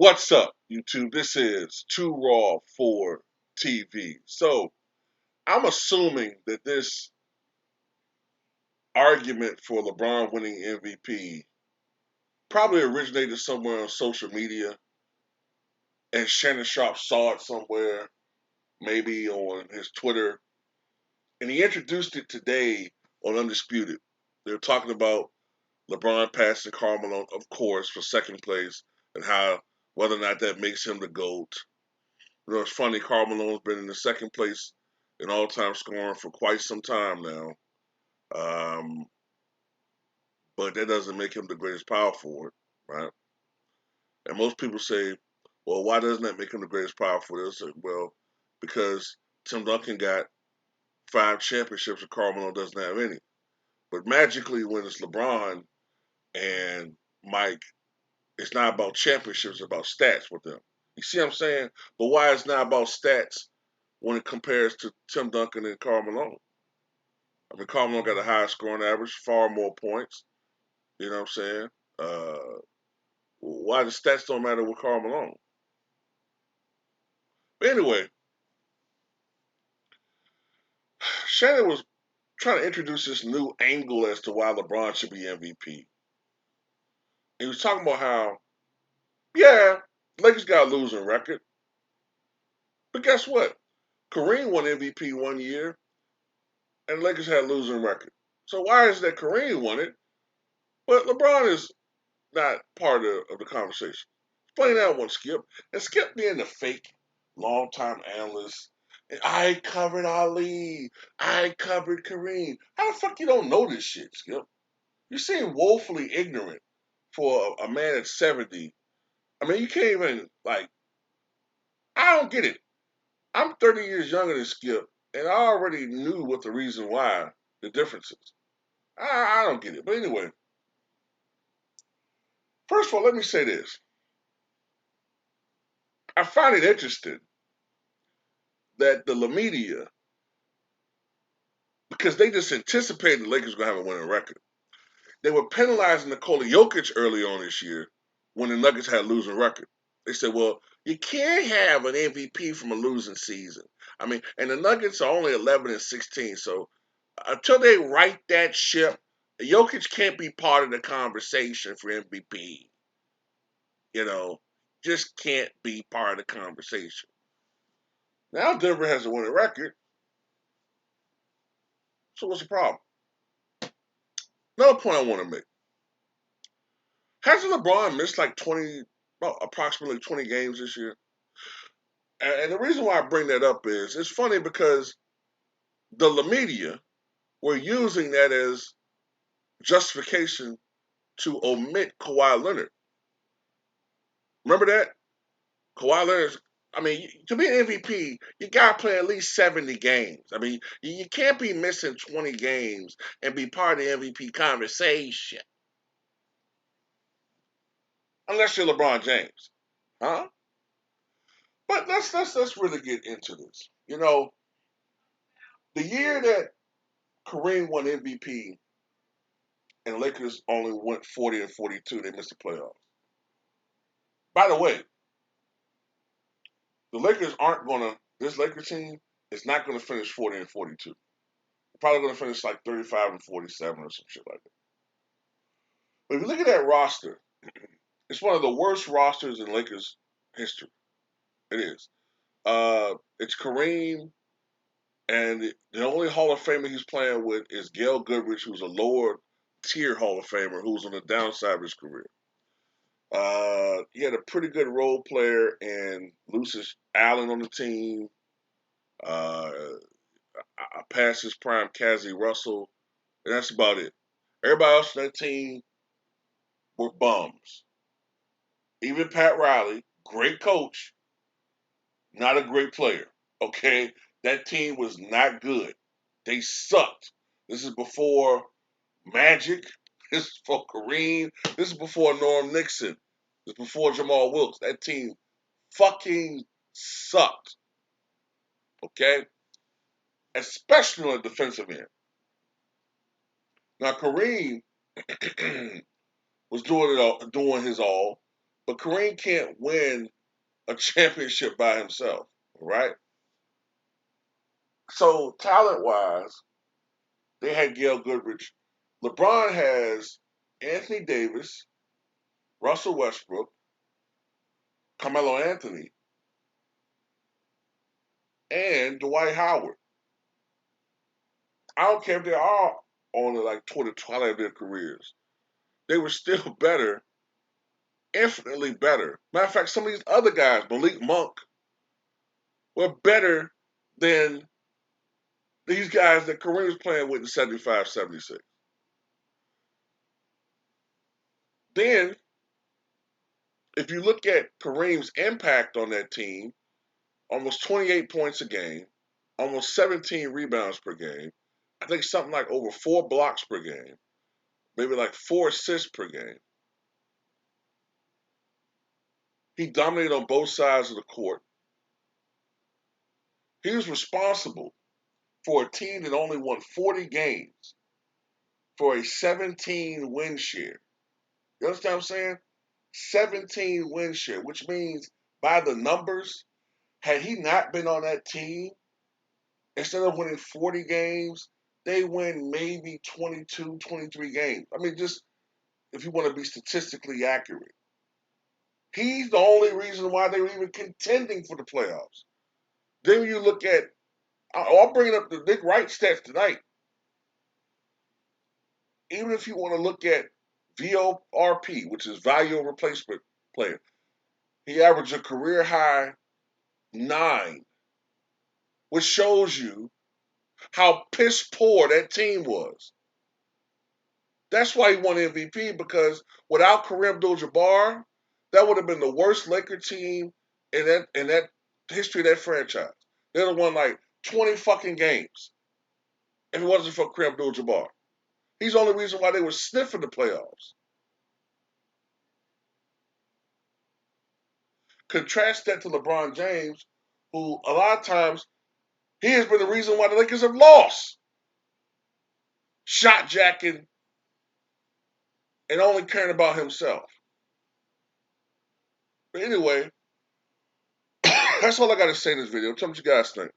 What's up, YouTube? This is Too Raw for TV. So, I'm assuming that this argument for LeBron winning MVP probably originated somewhere on social media, and Shannon Sharp saw it somewhere, maybe on his Twitter, and he introduced it today on Undisputed. They're talking about LeBron passing Carmelo, of course, for second place, and how whether or not that makes him the GOAT. You know, it's funny, Carmelo's been in the second place in all-time scoring for quite some time now. Um, but that doesn't make him the greatest power forward, right? And most people say, well, why doesn't that make him the greatest power forward? They say, well, because Tim Duncan got 5 championships and Carmelo doesn't have any. But magically, when it's LeBron and Mike, it's not about championships, it's about stats with them. You see what I'm saying? But why it's not about stats when it compares to Tim Duncan and Carmelo? I mean, Carmelo got a higher scoring average, far more points. You know what I'm saying? Uh, why the stats don't matter with Carmelo? But anyway, Shannon was trying to introduce this new angle as to why LeBron should be MVP. He was talking about how, yeah, Lakers got a losing record, but guess what? Kareem won MVP one year, and Lakers had a losing record. So why is that Kareem won it, but LeBron is not part of the conversation? Explain that one, Skip. And Skip being the fake longtime analyst. And I covered Ali. I covered Kareem. How the fuck you don't know this shit, Skip? You seem woefully ignorant for a man at 70. I mean, you can't even, like, I don't get it. I'm 30 years younger than Skip, and I already knew what the reason why, the difference is. I don't get it. But anyway, first of all, let me say this. I find it interesting that the media, because they just anticipated the Lakers were going to have a winning record, they were penalizing Nikola Jokic early on this year when the Nuggets had a losing record. They said, well, you can't have an MVP from a losing season. I mean, and the Nuggets are only 11 and 16, so until they right that ship, Jokic can't be part of the conversation for MVP. You know, just can't be part of the conversation. Now Denver has a winning record, so what's the problem? Another point I want to make. Hasn't LeBron missed like 20, well, approximately 20 games this year? And the reason why I bring that up is it's funny because the media were using that as justification to omit Kawhi Leonard. Remember that? Kawhi Leonard, I mean, to be an MVP, you got to play at least 70 games. I mean, you can't be missing 20 games and be part of the MVP conversation unless you're LeBron James. Huh? But let's really get into this. You know, the year that Kareem won MVP and Lakers only went 40 and 42, they missed the playoffs. By the way, the Lakers aren't gonna. This Lakers team is not gonna finish 40 and 42. They're probably gonna finish like 35 and 47 or some shit like that. But if you look at that roster, it's one of the worst rosters in Lakers history. It is. It's Kareem, and the only Hall of Famer he's playing with is Gail Goodrich, who's a lower tier Hall of Famer who's on the downside of his career. He had a pretty good role player in Lucius Allen on the team. Uh, past his prime, Cassie Russell, and that's about it. Everybody else on that team were bums. Even Pat Riley, great coach, not a great player. Okay, that team was not good. They sucked. This is before Magic. This is before Kareem. This is before Norm Nixon. This is before Jamal Wilkes. That team fucking sucked. Okay, especially on the defensive end. Now Kareem was doing his all. But Kareem can't win a championship by himself, right? So talent-wise, they had Gail Goodrich. LeBron has Anthony Davis, Russell Westbrook, Carmelo Anthony, and Dwight Howard. I don't care if they are on like toward the twilight of their careers. They were still better, infinitely better. Matter of fact, some of these other guys, Malik Monk, were better than these guys that Kareem was playing with in 75, 76. Then, if you look at Kareem's impact on that team, almost 28 points a game, almost 17 rebounds per game, I think something like over 4 blocks per game, maybe like 4 assists per game. He dominated on both sides of the court. He was responsible for a team that only won 40 games for a 17 win share. You understand what I'm saying? 17 win share, which means by the numbers, had he not been on that team, instead of winning 40 games, they win maybe 22, 23 games. I mean, just if you want to be statistically accurate. He's the only reason why they were even contending for the playoffs. Then you look at, I'll bring up the Nick Wright stats tonight. Even if you want to look at VORP, which is value of replacement player, he averaged a career high 9, which shows you how piss poor that team was. That's why he won MVP, because without Kareem Abdul-Jabbar, that would have been the worst Laker team in that history of that franchise. They'd have won like 20 fucking games if it wasn't for Kareem Abdul-Jabbar. He's the only reason why they were sniffing the playoffs. Contrast that to LeBron James, who a lot of times he has been the reason why the Lakers have lost. Shot jacking and only caring about himself. But anyway, that's all I got to say in this video. Tell me what you guys think.